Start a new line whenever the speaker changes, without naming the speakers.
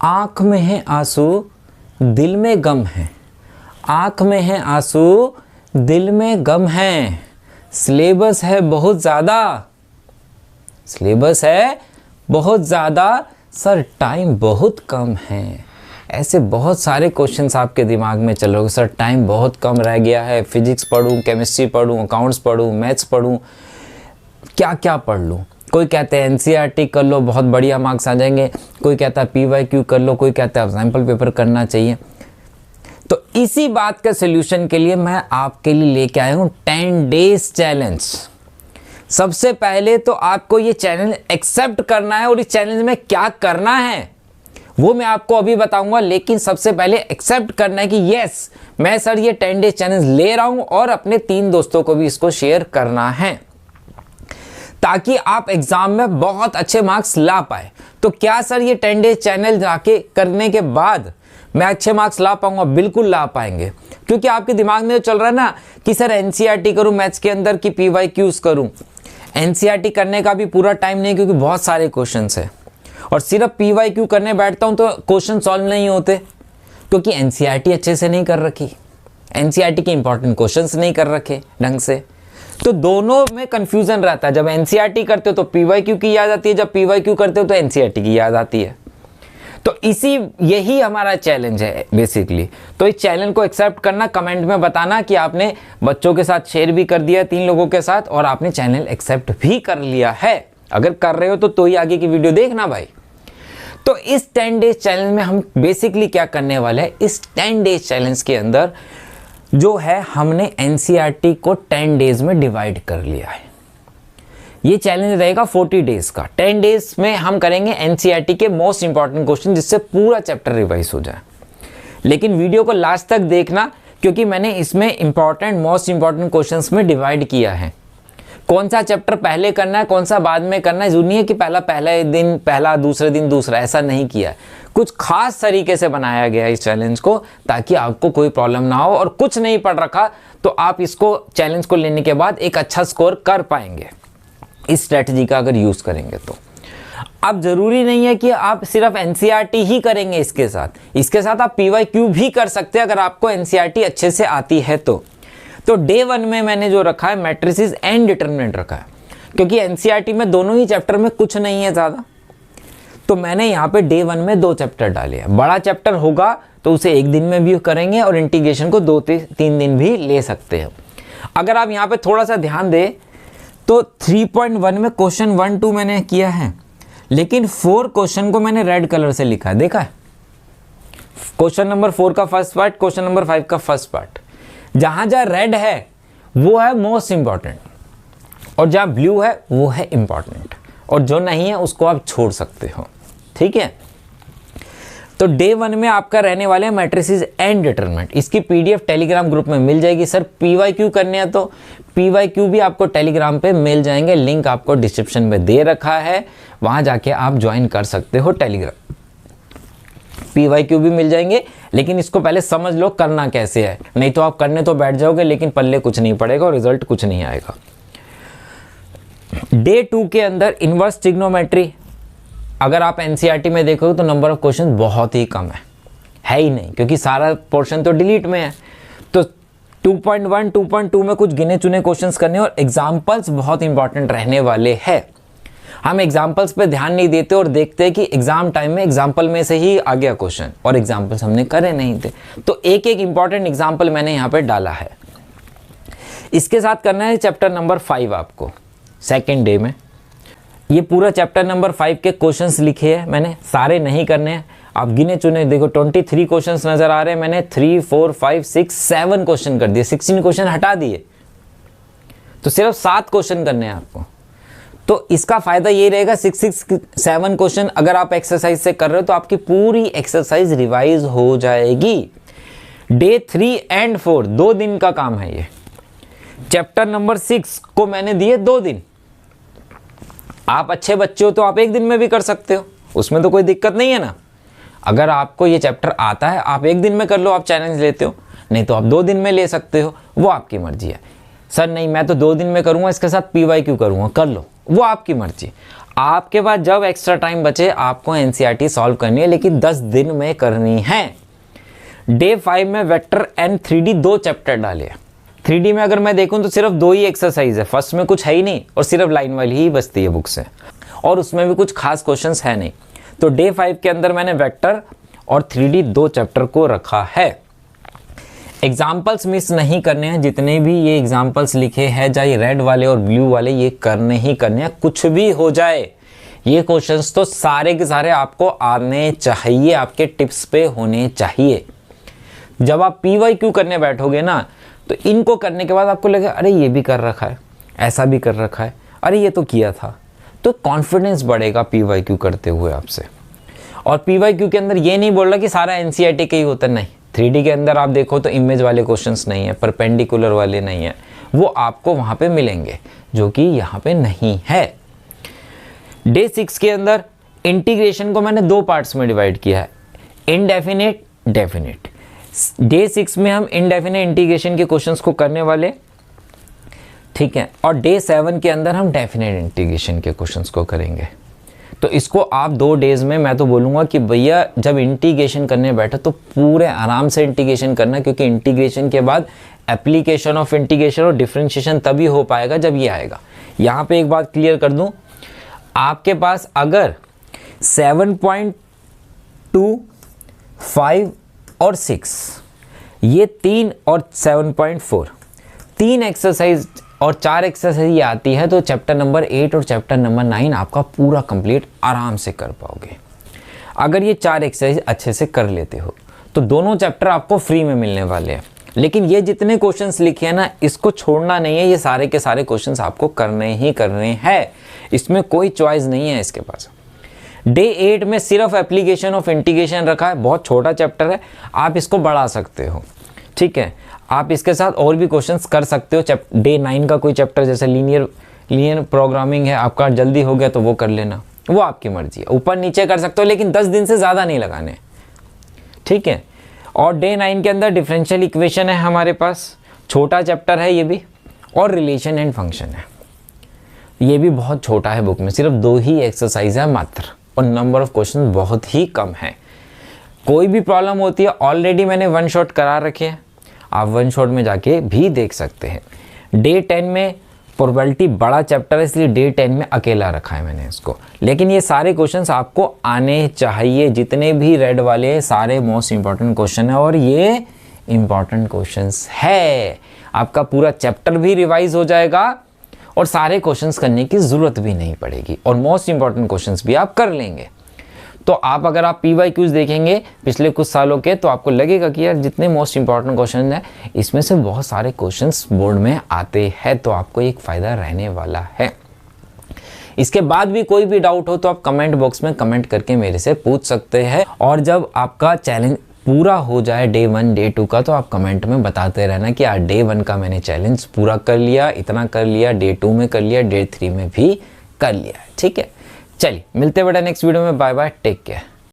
आँख में है आंसू दिल में गम है, आँख में है आंसू दिल में गम है, सिलेबस है बहुत ज़्यादा, सिलेबस है बहुत ज़्यादा, सर टाइम बहुत कम है। ऐसे बहुत सारे क्वेश्चंस आपके दिमाग में चल रहे हो, सर टाइम बहुत कम रह गया है, फिजिक्स पढ़ूं, केमिस्ट्री पढ़ूं, अकाउंट्स पढ़ूं, मैथ्स पढ़ूं, क्या क्या पढ़ लूं। कोई कहते हैं एनसीईआरटी कर लो, बहुत बढ़िया मार्क्स आ जाएंगे, कोई कहता है पीवाईक्यू कर लो, कोई कहता है सैम्पल पेपर करना चाहिए। तो इसी बात का सोल्यूशन के लिए मैं आपके लिए लेके आया हूँ 10 डेज चैलेंज। सबसे पहले तो आपको ये चैलेंज एक्सेप्ट करना है और इस चैलेंज में क्या करना है वो मैं आपको अभी बताऊंगा, लेकिन सबसे पहले एक्सेप्ट करना है कि यस मैं सर ये 10 डेज चैलेंज ले रहा हूं और अपने 3 दोस्तों को भी इसको शेयर करना है ताकि आप एग्जाम में बहुत अच्छे मार्क्स ला पाए। तो क्या सर ये 10 डेज चैलेंज आके करने के बाद मैं अच्छे मार्क्स ला पाऊंगा? बिल्कुल ला पाएंगे, क्योंकि आपके दिमाग में चल रहा है ना कि सर एनसीईआरटी करूं मैथ्स के अंदर कि पीवाईक्यूज करूं। एनसीईआरटी करने का भी पूरा टाइम नहीं, क्योंकि बहुत सारे क्वेश्चंस है और सिर्फ पीवाईक्यू करने बैठता हूं तो क्वेश्चन सॉल्व नहीं होते, क्योंकि एनसीईआरटी अच्छे से नहीं कर रखी, एनसीईआरटी के इंपॉर्टेंट क्वेश्चंस नहीं कर रखे ढंग से। तो दोनों में कंफ्यूजन रहता है, जब एनसीईआरटी करते हो तो पीवाईक्यू की याद आती है, जब पीवाईक्यू करते हो तो एनसीईआरटी की याद आती है। तो यही हमारा चैलेंज है बेसिकली। तो इस चैलेंज को एक्सेप्ट करना, कमेंट में बताना कि आपने बच्चों के साथ शेयर भी कर दिया 3 लोगों के साथ और आपने चैनल एक्सेप्ट भी कर लिया है। अगर कर रहे हो तो ही आगे की वीडियो देखना भाई। तो इस 10 डेज चैलेंज में हम बेसिकली क्या करने वाले हैं, इस 10 डेज चैलेंज के अंदर जो है हमने एनसीईआरटी को 10 डेज में डिवाइड कर लिया है। ये चैलेंज रहेगा 40 डेज का। 10 डेज में हम करेंगे एनसीईआरटी के मोस्ट इंपॉर्टेंट क्वेश्चन, जिससे पूरा चैप्टर रिवाइज हो जाए। लेकिन वीडियो को लास्ट तक देखना, क्योंकि मैंने इसमें इंपॉर्टेंट मोस्ट इंपॉर्टेंट क्वेश्चंस में डिवाइड किया है। कौन सा चैप्टर पहले करना है, कौन सा बाद में करना है, जरूरी नहीं है कि पहले दिन पहला, दूसरे दिन दूसरा, ऐसा नहीं किया। कुछ खास तरीके से बनाया गया है इस चैलेंज को, ताकि आपको कोई प्रॉब्लम ना हो। और कुछ नहीं पढ़ रखा तो आप इसको चैलेंज को लेने के बाद एक अच्छा स्कोर कर पाएंगे इस स्ट्रेटजी का अगर यूज करेंगे तो। अब जरूरी नहीं है कि आप सिर्फ एनसीईआरटी ही करेंगे, इसके साथ आप पीवाईक्यू भी कर सकते हैं अगर आपको एनसीईआरटी अच्छे से आती है तो डे 1 में मैंने जो रखा है मैट्रिसेस एंड डिटरमिनेंट रखा है, क्योंकि एनसीईआरटी में दोनों ही चैप्टर में कुछ नहीं है ज़्यादा। तो मैंने यहाँ पे डे 1 में 2 चैप्टर डाले हैं। बड़ा चैप्टर होगा तो उसे 1 दिन में भी करेंगे और इंटीग्रेशन को 2-3 दिन भी ले सकते हैं। अगर आप यहाँ पे थोड़ा सा ध्यान दें तो 3.1 में क्वेश्चन 1-2 मैंने किया है, लेकिन 4 क्वेश्चन को मैंने रेड कलर से लिखा है, देखा है। क्वेश्चन नंबर 4 का फर्स्ट पार्ट, क्वेश्चन नंबर 5 का फर्स्ट पार्ट। जहां रेड है वो है मोस्ट इंपॉर्टेंट और जहां ब्लू है वो है इंपॉर्टेंट, और जो नहीं है उसको आप छोड़ सकते हो, ठीक है। तो डे 1 में आपका रहने वाले हैं मैट्रिसेस एंड डिटरमिनेंट। इसकी पीडीएफ टेलीग्राम ग्रुप में मिल जाएगी। सर पीवाईक्यू करने हैं तो पीवाईक्यू भी आपको टेलीग्राम पे मिल जाएंगे, लिंक आपको डिस्क्रिप्शन में दे रखा है, वहां जाके आप ज्वाइन कर सकते हो टेलीग्राम। पीवाईक्यू भी मिल जाएंगे, लेकिन इसको पहले समझ लो करना कैसे है, नहीं तो आप करने तो बैठ जाओगे लेकिन पल्ले कुछ नहीं पड़ेगा और रिजल्ट कुछ नहीं आएगा। डे 2 के अंदर इनवर्स ट्रिग्नोमेट्री, अगर आप एनसीईआरटी में देखोगे तो नंबर ऑफ क्वेश्चन बहुत ही कम है ही नहीं, क्योंकि सारा पोर्शन तो डिलीट में है। तो 2.1, 2.2 में कुछ गिने चुने क्वेश्चंस करने और एग्जाम्पल्स बहुत इंपॉर्टेंट रहने वाले हैं। हम एग्जाम्पल्स पे ध्यान नहीं देते और देखते हैं कि एग्जाम टाइम में एग्जाम्पल में से ही आ गया क्वेश्चन, और एग्जाम्पल्स हमने करे नहीं थे। तो एक इंपॉर्टेंट एग्जाम्पल मैंने यहाँ पे डाला है। इसके साथ करना है चैप्टर नंबर 5 आपको सेकेंड डे में। ये पूरा चैप्टर नंबर 5 के क्वेश्चंस लिखे हैं मैंने, सारे नहीं करने हैं, आप गिने चुने देखो 23 क्वेश्चंस नजर आ रहे हैं। मैंने 3, 4, 5, 6, 7 क्वेश्चन कर दिए, 16 क्वेश्चन हटा दिए, तो सिर्फ 7 क्वेश्चन करने हैं आपको। तो इसका फायदा ये रहेगा 7 क्वेश्चन अगर आप एक्सरसाइज से कर रहे हो तो आपकी पूरी एक्सरसाइज रिवाइज हो जाएगी। डे 3 एंड 4 2 दिन का काम है ये। चैप्टर नंबर 6 को मैंने दिए 2 दिन। आप अच्छे बच्चे हो तो आप 1 दिन में भी कर सकते हो, उसमें तो कोई दिक्कत नहीं है ना। अगर आपको ये चैप्टर आता है आप 1 दिन में कर लो, आप चैलेंज लेते हो, नहीं तो आप 2 दिन में ले सकते हो, वो आपकी मर्जी है। सर नहीं मैं तो 2 दिन में करूंगा, इसके साथ पीवाईक्यू करूंगा, कर लो, वो आपकी मर्जी। आपके पास जब एक्स्ट्रा टाइम बचे आपको एनसीईआरटी सॉल्व करनी है, लेकिन 10 दिन में करनी है। डे 5 में वेक्टर एंड 3D 2 चैप्टर डाले। 3D में अगर मैं देखूं तो सिर्फ 2 ही एक्सरसाइज है, फर्स्ट में कुछ है ही नहीं और सिर्फ लाइन वाली ही बचती है बुक से, और उसमें भी कुछ खास क्वेश्चंस है नहीं। तो डे 5 के अंदर मैंने वेक्टर और 3D 2 चैप्टर को रखा है। एग्जाम्पल्स मिस नहीं करने हैं, जितने भी ये एग्जाम्पल्स लिखे हैं, चाहे रेड वाले और ब्लू वाले, ये करने ही करने हैं, कुछ भी हो जाए। ये क्वेश्चंस तो सारे के सारे आपको आने चाहिए, आपके टिप्स पे होने चाहिए। जब आप PYQ करने बैठोगे ना, तो इनको करने के बाद आपको लगेगा अरे ये भी कर रखा है, ऐसा भी कर रखा है, अरे ये तो किया था, तो कॉन्फिडेंस बढ़ेगा PYQ करते हुए आपसे। और PYQ के अंदर ये नहीं बोल रहा कि सारा NCERT का ही होता, नहीं। 3D के अंदर आप देखो तो इमेज वाले क्वेश्चंस नहीं है, परपेंडिकुलर वाले नहीं है, वो आपको वहाँ पे मिलेंगे जो कि यहाँ पे नहीं है। डे 6 के अंदर इंटीग्रेशन को मैंने 2 पार्ट्स में डिवाइड किया है, इनडेफिनेट, डेफिनेट। डे 6 में हम इनडेफिनेट इंटीग्रेशन के क्वेश्चंस को करने वाले, ठीक है, और डे 7 के अंदर हम डेफिनेट इंटीग्रेशन के क्वेश्चंस को करेंगे। तो इसको आप 2 डेज में, मैं तो बोलूँगा कि भैया जब इंटीग्रेशन करने बैठे तो पूरे आराम से इंटीग्रेशन करना, क्योंकि इंटीग्रेशन के बाद एप्लीकेशन ऑफ इंटीग्रेशन और डिफरेंशिएशन तभी हो पाएगा जब ये आएगा। यहाँ पे एक बात क्लियर कर दूँ, आपके पास अगर 7.2, 5 और 6 ये 3 और 7.4 3 एक्सरसाइज और 4 एक्सरसाइज ये आती है, तो चैप्टर नंबर 8 और चैप्टर नंबर 9 आपका पूरा कंप्लीट आराम से कर पाओगे। अगर ये 4 एक्सरसाइज अच्छे से कर लेते हो तो दोनों चैप्टर आपको फ्री में मिलने वाले हैं। लेकिन ये जितने क्वेश्चंस लिखे हैं ना, इसको छोड़ना नहीं है, ये सारे के सारे क्वेश्चंस आपको करने ही करने हैं, इसमें कोई चॉइस नहीं है इसके पास। डे 8 में सिर्फ एप्लीकेशन ऑफ इंटीग्रेशन रखा है, बहुत छोटा चैप्टर है, आप इसको बढ़ा सकते हो, ठीक है। आप इसके साथ और भी क्वेश्चंस कर सकते हो। डे 9 का कोई चैप्टर जैसे लीनियर प्रोग्रामिंग है, आपका जल्दी हो गया तो वो कर लेना, वो आपकी मर्जी है, ऊपर नीचे कर सकते हो, लेकिन 10 दिन से ज़्यादा नहीं लगाने, ठीक है। और डे 9 के अंदर डिफरेंशियल इक्वेशन है हमारे पास, छोटा चैप्टर है ये भी, और रिलेशन एंड फंक्शन है, ये भी बहुत छोटा है बुक में, सिर्फ 2 ही एक्सरसाइज है मात्र, और नंबर ऑफ क्वेश्चन बहुत ही कम है। कोई भी प्रॉब्लम होती है ऑलरेडी मैंने 1 शॉट करा रखे हैं, आप 1 शॉट में जाके भी देख सकते हैं। डे 10 में प्रोबेबिलिटी बड़ा चैप्टर है, इसलिए डे 10 में अकेला रखा है मैंने इसको, लेकिन ये सारे क्वेश्चंस आपको आने चाहिए, जितने भी रेड वाले सारे मोस्ट इंपॉर्टेंट क्वेश्चन है, और ये इंपॉर्टेंट क्वेश्चंस है। आपका पूरा चैप्टर भी रिवाइज हो जाएगा और सारे क्वेश्चंस करने की ज़रूरत भी नहीं पड़ेगी, और मोस्ट इंपॉर्टेंट क्वेश्चंस भी आप कर लेंगे। तो आप अगर आप PYQs देखेंगे पिछले कुछ सालों के, तो आपको लगेगा कि यार जितने मोस्ट इंपॉर्टेंट क्वेश्चन हैं इसमें से बहुत सारे क्वेश्चंस बोर्ड में आते हैं, तो आपको एक फ़ायदा रहने वाला है। इसके बाद भी कोई भी डाउट हो तो आप कमेंट बॉक्स में कमेंट करके मेरे से पूछ सकते हैं, और जब आपका चैलेंज पूरा हो जाए डे 1 डे 2 का, तो आप कमेंट में बताते रहना कि यार डे 1 का मैंने चैलेंज पूरा कर लिया, इतना कर लिया, डे 2 में कर लिया, डे 3 में भी कर लिया, ठीक है। चलिए मिलते हैं बेटा नेक्स्ट वीडियो में, बाय बाय, टेक केयर।